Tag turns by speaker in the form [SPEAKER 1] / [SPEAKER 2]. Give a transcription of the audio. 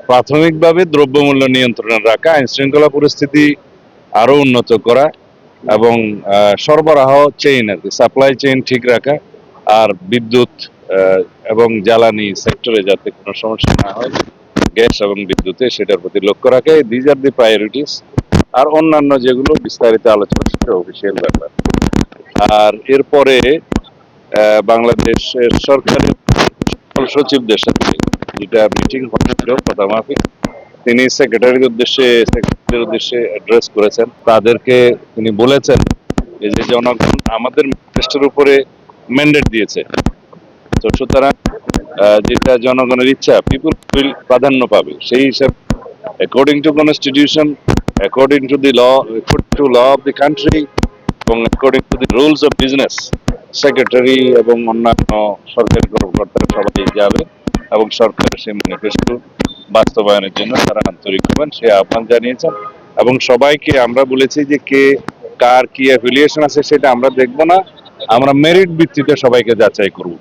[SPEAKER 1] প্রাথমিকভাবে দ্রব্যমূল্য নিয়ন্ত্রণে রাখা, আইনশৃঙ্খলা পরিস্থিতি আরো উন্নত করা এবং সরবরাহ চেইন আর কি সাপ্লাই চেইন ঠিক রাখা, আর বিদ্যুৎ এবং জ্বালানি সেক্টরে যাতে কোনো সমস্যা না হয়, গ্যাস এবং বিদ্যুতে, সেটার প্রতি লক্ষ্য রাখা। These are the priorities. আর অন্যান্য যেগুলো বিস্তারিত আলোচনা, সেটা অফিসিয়াল ব্যাপার। আর এরপরে বাংলাদেশের সরকারের সচিবদের সাথে যেটা মিটিং হয়েছিল কথা মাফিক, তিনি সেক্রেটারির উদ্দেশ্যে অ্যাড্রেস করেছেন। তাদেরকে তিনি বলেছেন এই যে জনগণ আমাদের ম্যানিফেস্টোর উপরে ম্যান্ডেট দিয়েছে, তো সুতরাং যেটা জনগণের ইচ্ছা, পিপুল উইল প্রাধান্য পাবে। সেই হিসাবে according to constitution, according to the law, law of the country এবং according to the rules of business, secretary এবং অন্যান্য সরকারি কর্মকর্তারা সবাই যাবে এবং সরকারের সেই ম্যানিফেস্টো বাস্তবায়নের জন্য তারা আন্তরিক হবেন, সে আহ্বান জানিয়েছেন। এবং সবাইকে আমরা বলেছি যে কে কার কি অ্যাফিলিয়েশন আছে সেটা আমরা দেখব না, আমরা মেরিট ভিত্তিতে সবাইকে যাচাই করব।